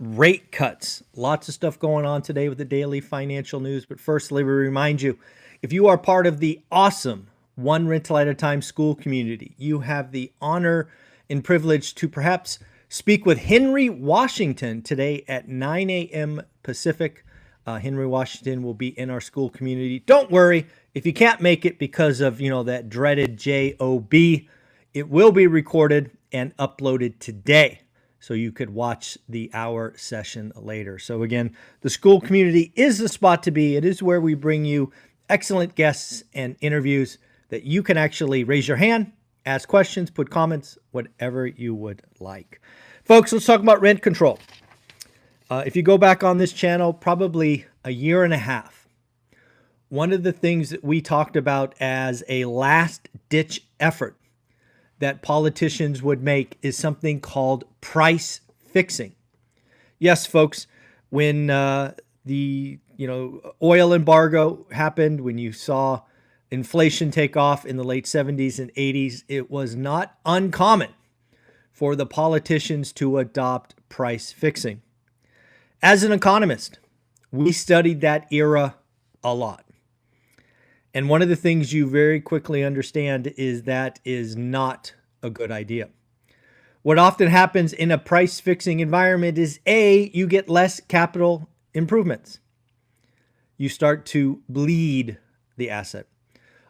rate cuts. Lots of stuff going on today with the daily financial news. But first, let me remind you, if you are part of the awesome One Rental at a Time school community, you have the honor and privilege to perhaps speak with Henry Washington today at 9 a.m. Pacific. Henry Washington will be in our school community. Don't worry if you can't make it because of, that dreaded job. It will be recorded and uploaded today, so you could watch the hour session later. So again, the school community is the spot to be. It is where we bring you excellent guests and interviews that you can actually raise your hand, ask questions, put comments, whatever you would like. Folks, let's talk about rent control. If you go back on this channel, probably a year and a half, one of the things that we talked about as a last-ditch effort that politicians would make is something called price fixing. Yes, folks, when the oil embargo happened, when you saw inflation take off in the late 70s and 80s, it was not uncommon for the politicians to adopt price fixing. As an economist, we studied that era a lot. And one of the things you very quickly understand is that is not a good idea. What often happens in a price fixing environment is you get less capital improvements. You start to bleed the asset.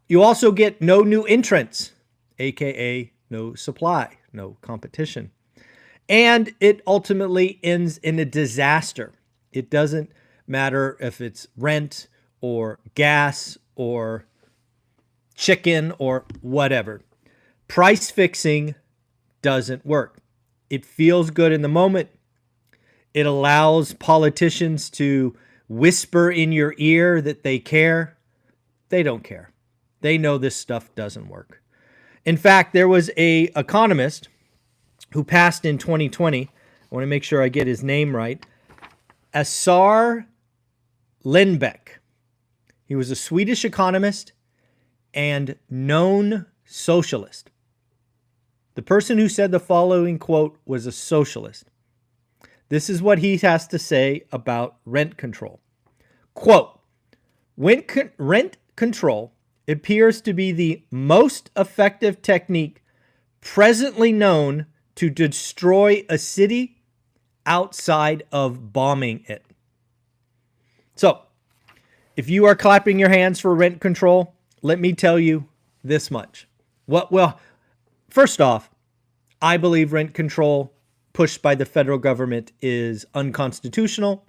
You also get no new entrants, aka no supply, no competition. And it ultimately ends in a disaster. It doesn't matter if it's rent or gas or chicken or whatever. Price fixing doesn't work. It feels good in the moment. It allows politicians to whisper in your ear that they care. They don't care. They know this stuff doesn't work. In fact, there was an economist who passed in 2020. I want to make sure I get his name right. Assar Lindbeck. He was a Swedish economist and known socialist. The person who said the following quote was a socialist. This is what he has to say about rent control. Quote, rent control appears to be the most effective technique presently known to destroy a city outside of bombing it. So, if you are clapping your hands for rent control, let me tell you this much. Well, first off, I believe rent control pushed by the federal government is unconstitutional.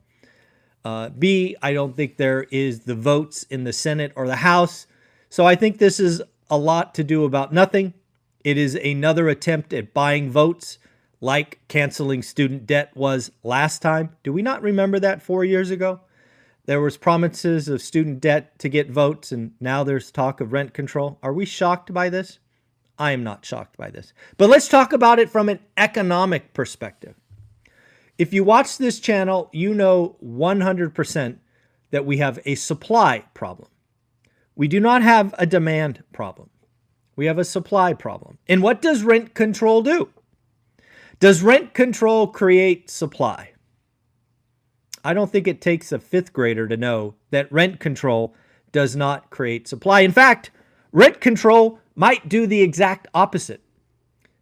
B, I don't think there is the votes in the Senate or the House. So I think this is a lot to do about nothing. It is another attempt at buying votes like canceling student debt was last time. Do we not remember that 4 years ago? There was promises of student debt to get votes, and now there's talk of rent control. Are we shocked by this? I am not shocked by this. But let's talk about it from an economic perspective. If you watch this channel, you know 100% that we have a supply problem. We do not have a demand problem. We have a supply problem. And what does rent control do? Does rent control create supply? I don't think it takes a fifth grader to know that rent control does not create supply. In fact, rent control might do the exact opposite.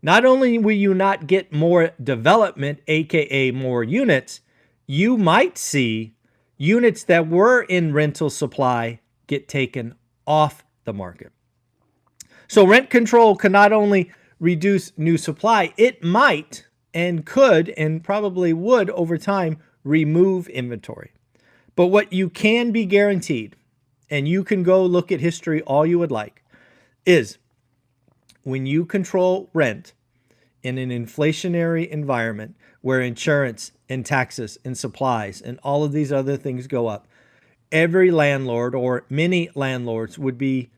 Not only will you not get more development, aka more units, you might see units that were in rental supply get taken off the market. So rent control can not only reduce new supply, it might and could and probably would over time remove inventory. But what you can be guaranteed, and you can go look at history all you would like, is when you control rent in an inflationary environment where insurance and taxes and supplies and all of these other things go up, every landlord or many landlords would be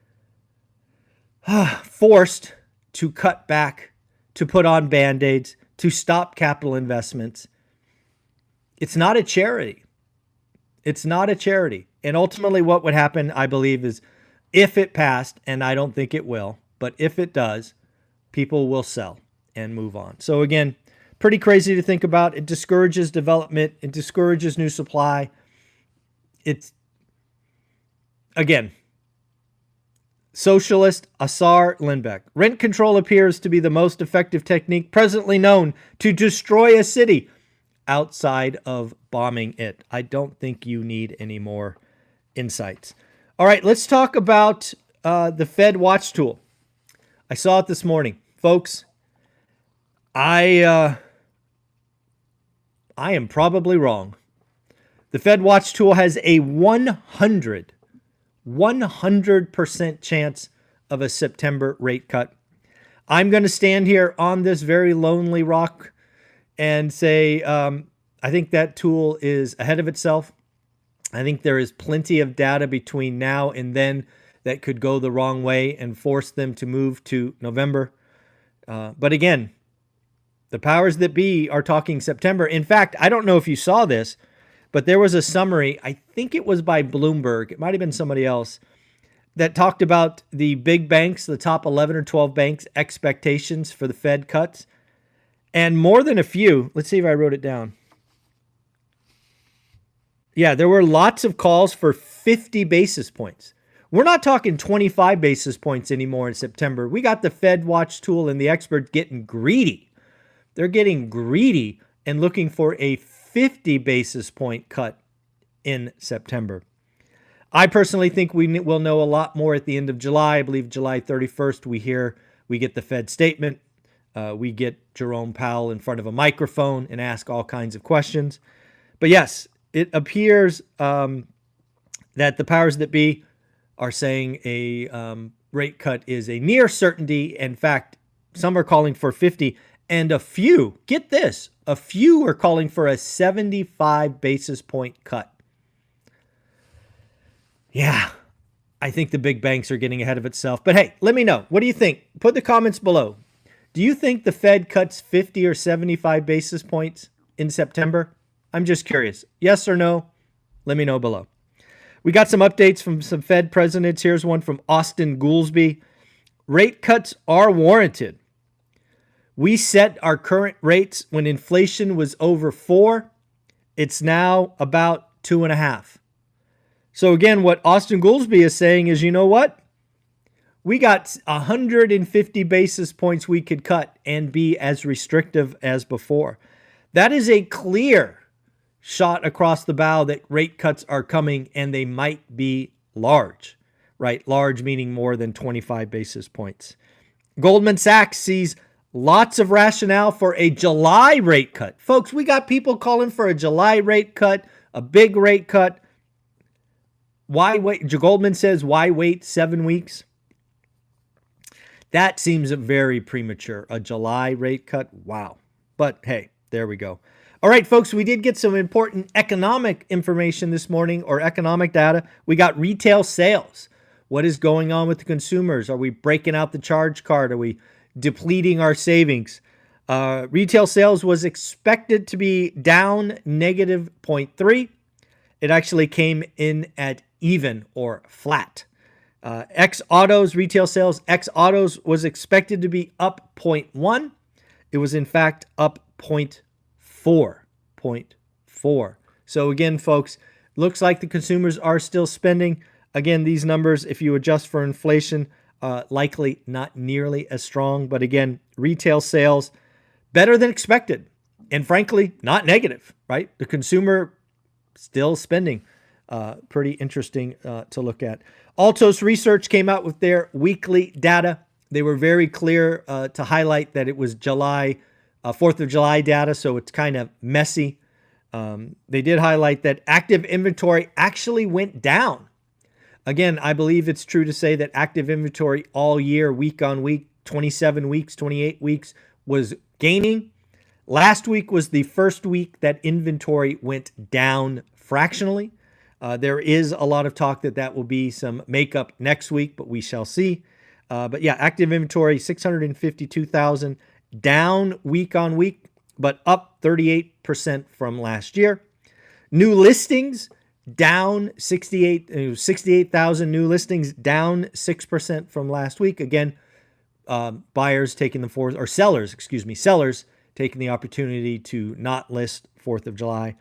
forced to cut back, to put on Band-Aids, to stop capital investments. It's not a charity. It's not a charity. And ultimately what would happen, I believe, is if it passed, and I don't think it will, but if it does, people will sell and move on. So again, pretty crazy to think about. It discourages development. It discourages new supply. It's, again, socialist Assar Lindbeck. Rent control appears to be the most effective technique presently known to destroy a city outside of bombing it. I don't think you need any more insights. All right, let's talk about the Fed Watch tool. I saw it this morning. Folks, I am probably wrong. The Fed Watch tool has a 100% chance of a September rate cut. I'm going to stand here on this very lonely rock and say I think that tool is ahead of itself. I think there is plenty of data between now and then that could go the wrong way and force them to move to November. But again, the powers that be are talking September. In fact, I don't know if you saw this, but there was a summary, I think it was by Bloomberg, it might have been somebody else, that talked about the big banks, the top 11 or 12 banks' expectations for the Fed cuts. And more than a few, let's see if I wrote it down. Yeah, there were lots of calls for 50 basis points. We're not talking 25 basis points anymore in September. We got the Fed Watch tool and the experts getting greedy. They're getting greedy and looking for a 50 basis point cut in September. I personally think we will know a lot more at the end of July. I believe July 31st, we get the Fed statement. We get Jerome Powell in front of a microphone and ask all kinds of questions. But yes, it appears that the powers that be are saying a rate cut is a near certainty. In fact, some are calling for 50, and a few, get this, a few are calling for a 75 basis point cut. Yeah, I think the big banks are getting ahead of itself. But hey, let me know. What do you think? Put the comments below. Do you think the Fed cuts 50 or 75 basis points in September? I'm just curious. Yes or no? Let me know below. We got some updates from some Fed presidents. Here's one from Austin Goolsbee. Rate cuts are warranted. We set our current rates when inflation was over 4. It's now about 2.5. So again, what Austin Goolsbee is saying is, you know what? We got 150 basis points we could cut and be as restrictive as before. That is a clear shot across the bow that rate cuts are coming, and they might be large, right? Large meaning more than 25 basis points. Goldman Sachs sees lots of rationale for a July rate cut. Folks, we got people calling for a July rate cut, a big rate cut. Why wait? Goldman says, why wait 7 weeks? That seems very premature. A July rate cut? Wow. But hey, there we go. All right, folks, we did get some important economic information this morning, or economic data. We got retail sales. What is going on with the consumers? Are we breaking out the charge card? Are we depleting our savings? Retail sales was expected to be down negative 0.3. It actually came in at even or flat. Ex-autos, retail sales, ex-autos was expected to be up 0.1. It was in fact up 0.4. So again, folks, looks like the consumers are still spending. Again, these numbers, if you adjust for inflation, likely not nearly as strong. But again, retail sales better than expected. And frankly, not negative, right? The consumer still spending. Pretty interesting to look at. Altos Research came out with their weekly data. They were very clear to highlight that it was July, 4th of July data, so it's kind of messy. They did highlight that active inventory actually went down. Again, I believe it's true to say that active inventory all year, week on week, 27 weeks, 28 weeks, was gaining. Last week was the first week that inventory went down fractionally. There is a lot of talk that that will be some makeup next week, but we shall see. But yeah, active inventory, 652,000, down week on week, but up 38% from last year. New listings, down 68,000 new listings, down 6% from last week. Again, buyers taking the force, or sellers taking the opportunity to not list 4th of July.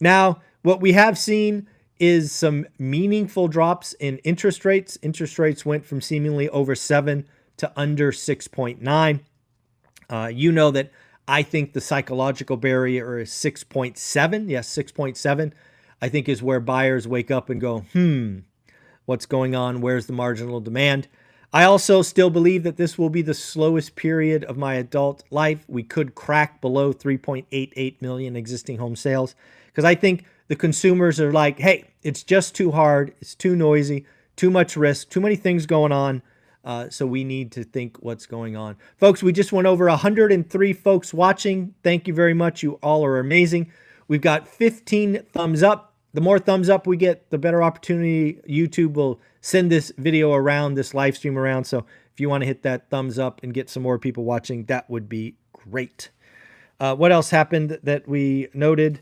Now, what we have seen is some meaningful drops in interest rates. Interest rates went from seemingly over 7 to under 6.9. You know that I think the psychological barrier is 6.7. Yes, 6.7, I think, is where buyers wake up and go, what's going on? Where's the marginal demand? I also still believe that this will be the slowest period of my adult life. We could crack below 3.88 million existing home sales because I think the consumers are like, hey, it's just too hard. It's too noisy, too much risk, too many things going on. So we need to think what's going on. Folks, we just went over 103 folks watching. Thank you very much. You all are amazing. We've got 15 thumbs up. The more thumbs up we get, the better opportunity YouTube will send this video around, this live stream around. So if you want to hit that thumbs up and get some more people watching, that would be great. What else happened that we noted?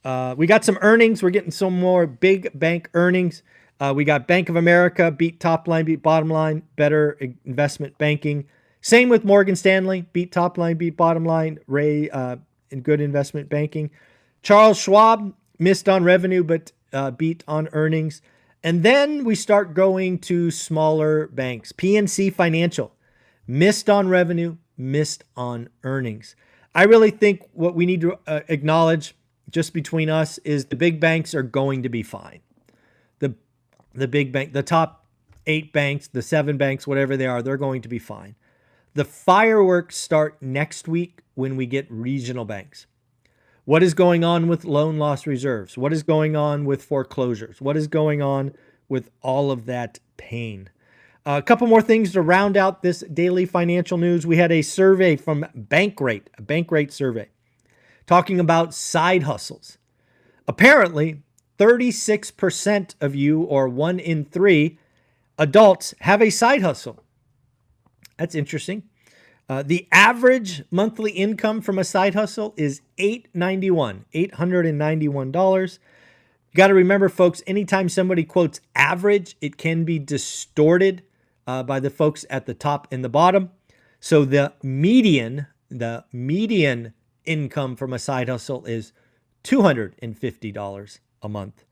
We got some earnings. We're getting some more big bank earnings. We got Bank of America, beat top line, beat bottom line, better investment banking. Same with Morgan Stanley, beat top line, beat bottom line, Ray in good investment banking. Charles Schwab missed on revenue, but beat on earnings. And then we start going to smaller banks. PNC Financial missed on revenue, missed on earnings. I really think what we need to acknowledge just between us is the big banks are going to be fine. The big bank, the top 8 banks, the 7 banks, whatever they are, they're going to be fine. The fireworks start next week when we get regional banks. What is going on with loan loss reserves? What is going on with foreclosures? What is going on with all of that pain? A couple more things to round out this daily financial news. We had a survey from Bankrate, a Bankrate survey, talking about side hustles. Apparently, 36% of you, or 1 in 3 adults, have a side hustle. That's interesting. The average monthly income from a side hustle is $891. You got to remember, folks, anytime somebody quotes average, it can be distorted by the folks at the top and the bottom. So the median income from a side hustle is $250 a month.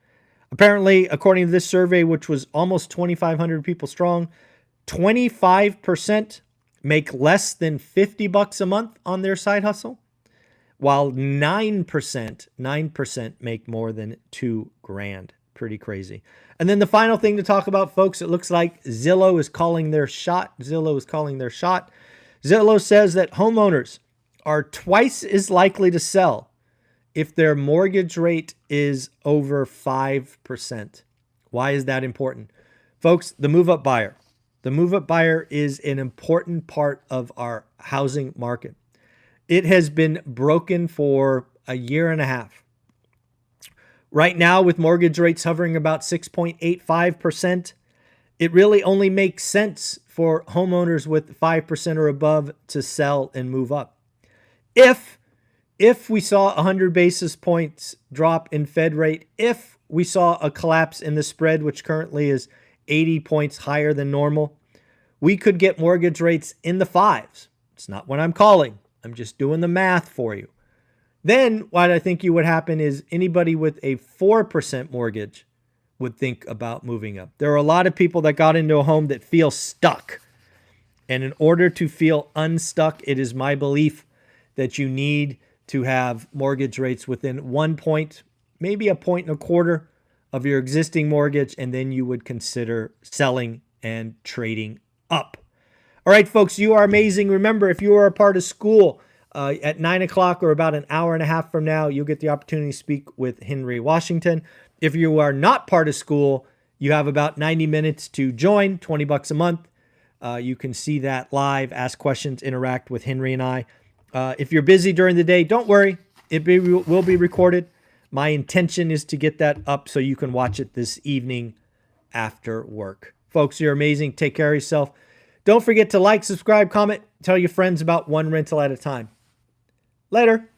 Apparently, according to this survey, which was almost 2,500 people strong, 25% make less than $50 a month on their side hustle, while 9% make more than $2,000. Pretty crazy. And then the final thing to talk about, folks, it looks like Zillow is calling their shot. Zillow says that homeowners are twice as likely to sell if their mortgage rate is over 5%. Why is that important? Folks, the move-up buyer. The move-up buyer is an important part of our housing market. It has been broken for a year and a half. Right now, with mortgage rates hovering about 6.85%, it really only makes sense for homeowners with 5% or above to sell and move up. If we saw 100 basis points drop in Fed rate, if we saw a collapse in the spread, which currently is 80 points higher than normal, we could get mortgage rates in the 5s. It's not what I'm calling. I'm just doing the math for you. Then what I think you would happen is anybody with a 4% mortgage would think about moving up. There are a lot of people that got into a home that feel stuck. And in order to feel unstuck, it is my belief that you need to have mortgage rates within 1 point, maybe 1.25 points of your existing mortgage, and then you would consider selling and trading up. All right, folks, you are amazing. Remember, if you are a part of school at 9 o'clock or about an hour and a half from now, you'll get the opportunity to speak with Henry Washington. If you are not part of school, you have about 90 minutes to join, $20 a month. You can see that live, ask questions, interact with Henry and I. If you're busy during the day, don't worry. It will be recorded. My intention is to get that up so you can watch it this evening after work. Folks, you're amazing. Take care of yourself. Don't forget to like, subscribe, comment, tell your friends about One Rental at a Time. Later.